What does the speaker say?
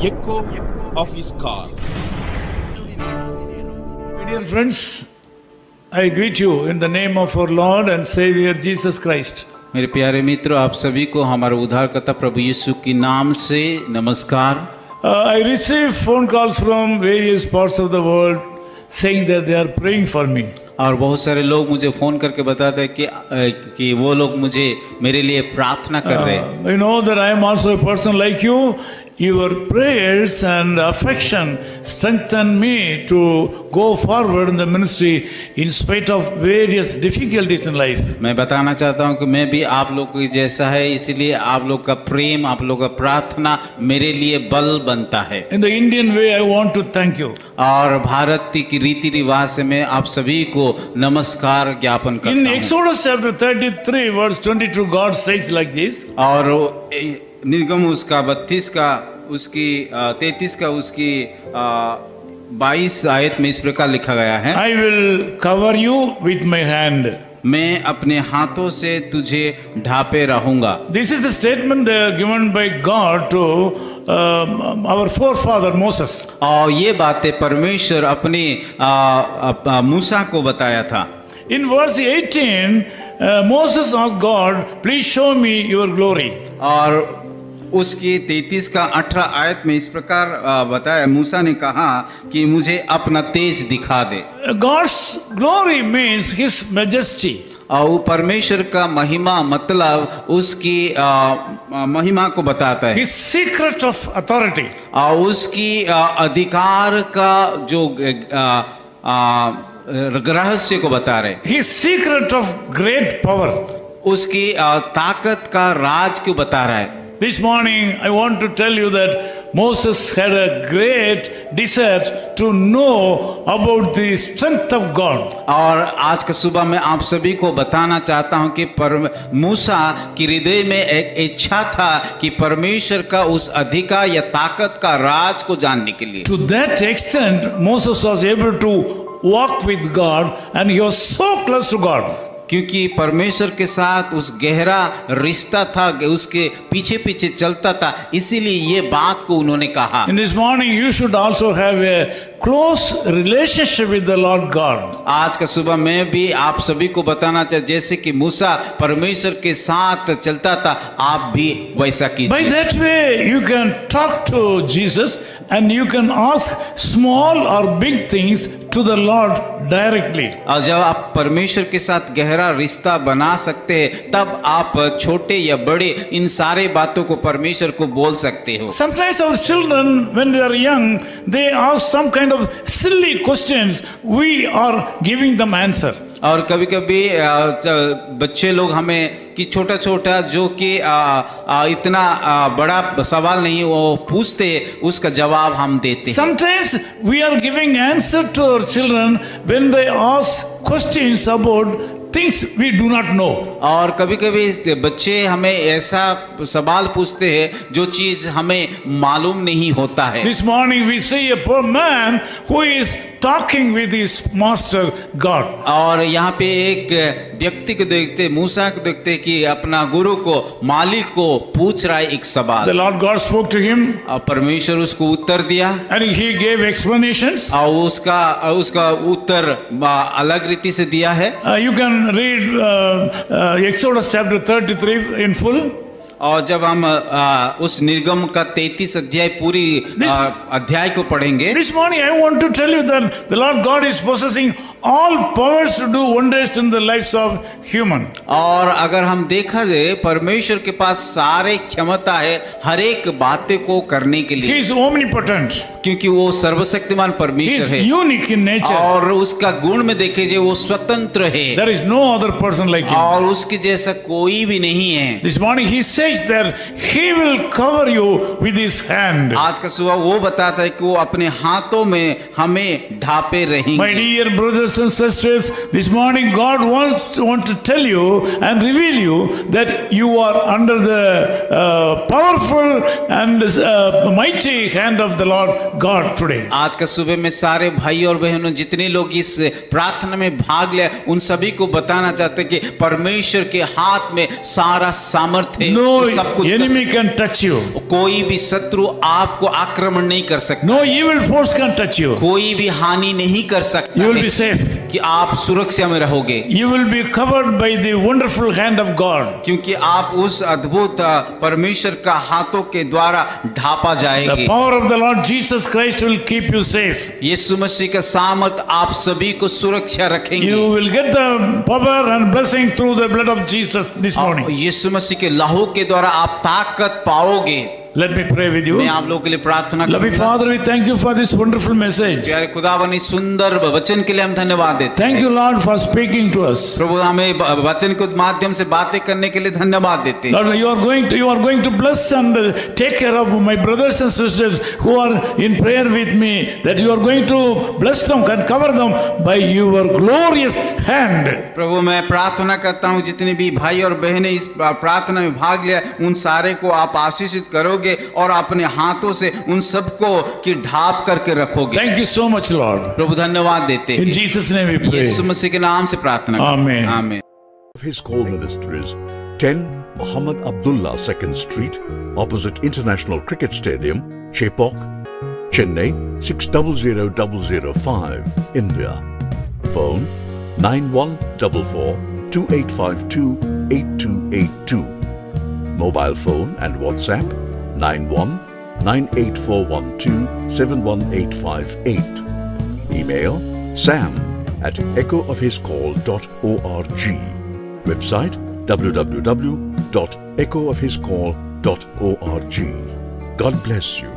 echo of his call. My dear friends, I greet you in the name of our Lord and Savior Jesus Christ. मेरे प्यारे मित्रों, आप सभी को हमारे उद्धारकर्ता प्रभु यीशु के नाम से नमस्कार। I receive phone calls from various parts of the world saying that they are praying for me. और बहुत सारे लोग मुझे फ़ोन करके बताते हैं कि वो लोग मुझे मेरे लिए प्रार्थना कर रहे हैं। You know that I am also a person like you. Your prayers and affection strengthen me to go forward in the ministry in spite of various difficulties in life. मैं बताना चाहता हूँ कि मैं भी आप लोग के जैसा है, इसीलिए आप लोग का प्रेम, आप लोग का प्रार्थना मेरे लिए बल बनता है। In the Indian way, I want to thank you. और भारत की रीति रिवाज से मैं आप सभी को नमस्कार ज्ञापन In करता हूँ। Exodus chapter 33 verse 22, God says like this. और निर्गम उसका 32 का उसकी 33 का उसकी 22 आयत में इस प्रकार लिखा गया है, I will cover you with my hand. मैं अपने हाथों से तुझे ढापे रहूंगा। This is the statement given by God to our forefather Moses. और ये बातें परमेश्वर अपने मूसा को बताया था। In verse 18, Moses asked God, please show me your glory. और उसकी 33 का 18 आयत में इस प्रकार बताया, मूसा ने कहा कि मुझे अपना तेज दिखा दे। God's glory means his majesty. और परमेश्वर का महिमा मतलब उसकी महिमा को बताता है, His secret of authority. और उसकी अधिकार का जो रहस्य को बता रहे, His secret of great power. उसकी ताकत का राज को बता रहा है। This morning I want to tell you that Moses had a great desire to know about the strength of God. और आज का सुबह मैं आप सभी को बताना चाहता हूं कि मूसा की हृदय में एक इच्छा था कि परमेश्वर का उस अधिकार या ताकत का राज को जानने के लिए। To that extent Moses was able to walk with God and he was so close to God. क्योंकि परमेश्वर के साथ उस गहरा रिश्ता था, उसके पीछे पीछे चलता था, इसीलिए ये बात को उन्होंने कहा। In this morning you should also have a close relationship with the Lord God. आज का सुबह मैं भी आप सभी को बताना चाहता, जैसे कि मूसा परमेश्वर के साथ चलता था, आप भी वैसा कीजिए। By that way you can talk to Jesus and you can ask small or big things to the Lord directly. और जब आप परमेश्वर के साथ गहरा रिश्ता बना सकते हैं, तब आप छोटे या बड़े इन सारे बातों को परमेश्वर को बोल सकते हो। Sometimes our children when they are young they ask some kind of silly questions, we are giving them answer. और कभी कभी बच्चे लोग हमें कि छोटा छोटा जो कि इतना बड़ा सवाल नहीं वो पूछते, उसका जवाब हम देते हैं। Sometimes we are giving answer to our children when they ask questions about things we do not know. और कभी कभी बच्चे हमें ऐसा सवाल पूछते हैं जो चीज हमें मालूम नहीं होता है। This morning we see a poor man who is talking with his master God. और यहाँ पे एक व्यक्ति को देखते, मूसा को देखते कि अपना गुरु को, मालिक को पूछ रहा है एक सवाल। The Lord God spoke to him. और परमेश्वर उसको उत्तर दिया, And he gave explanations. और उसका उत्तर अलग रीति से दिया है। You can read Exodus chapter 33 in full. और जब हम उस निर्गम का 33 अध्याय पूरी अध्याय को पढ़ेंगे। This morning I want to tell you that the Lord God is possessing all powers to do wonders in the lives of human. और अगर हम देखा जाए, परमेश्वर के पास सारे क्षमता है हर एक बातें को करने के He लिए, is omnipotent. क्योंकि वो सर्वशक्तिमान He परमेश्वर is है। unique in nature. और उसका गुण में देखे जाए वो स्वतंत्र है, There is no other person like him. और उसके जैसा कोई भी नहीं है। This morning he says that he will cover you with his hand. आज का सुबह वो बताता है कि वो अपने हाथों में हमें ढापे रहेंगे। My dear brothers brothers and sisters, this morning God wants to tell you and reveal you that you are under the powerful and mighty hand of the Lord God today. आज का सुबह में सारे भाई और बहनों जितने लोग इस प्रार्थना में भाग ले उन सभी को बताना चाहते कि परमेश्वर के हाथ में सारा सामर्थ्य है, No वो सब कुछ कर enemy can touch you. कोई भी शत्रु आपको आक्रमण नहीं कर सकता, No evil force can touch you. कोई भी हानि नहीं कर सकता You will है be safe. कि आप सुरक्षा में रहोगे, You will be covered by the wonderful hand of God. क्योंकि आप उस अद्भुत परमेश्वर का हाथों के द्वारा ढापा The जाएंगे। power of the Lord Jesus Christ will keep you safe. यीशु मसीह का सामर्थ आप सभी को सुरक्षा रखेंगे। You will get the power and blessing through the blood of Jesus this morning. यीशु मसीह के लहू के द्वारा आप ताकत पाओगे। Let me pray with you. मैं आप लोगों के लिए प्रार्थना Loving करूंगा। Father, we thank you for this wonderful message. प्यारे खुदावन इस सुंदर वचन के लिए हम धन्यवाद देते हैं। Thank you, Lord, for speaking to us. प्रभु हमें वचन के माध्यम से बातें करने के लिए धन्यवाद देते हैं। Lord, you are going to bless and take care of my brothers and sisters who are in prayer with me, that you are going to bless them and cover them by your glorious hand. प्रभु मैं प्रार्थना करता हूँ जितने भी भाई और बहनें इस प्रार्थना में भाग लिया उन सारे को आप आशीषित करोगे और अपने हाथों से उन सबको की ढाप करके रखोगे। Thank you so much, Lord. प्रभु धन्यवाद देते In हैं। Jesus' name we pray. यीशु मसीह के नाम से प्रार्थना करते हैं। Amen. आमीन। Of his call ministries, 10 Muhammad Abdullah 2nd Street, opposite International Cricket Stadium, Chepauk, Chennai 600005, India. Phone 9144 2852 8282. Mobile phone and WhatsApp 91 98412 71858. Email sam@echoofhiscall.org. Website www.echoofhiscall.org. God bless you.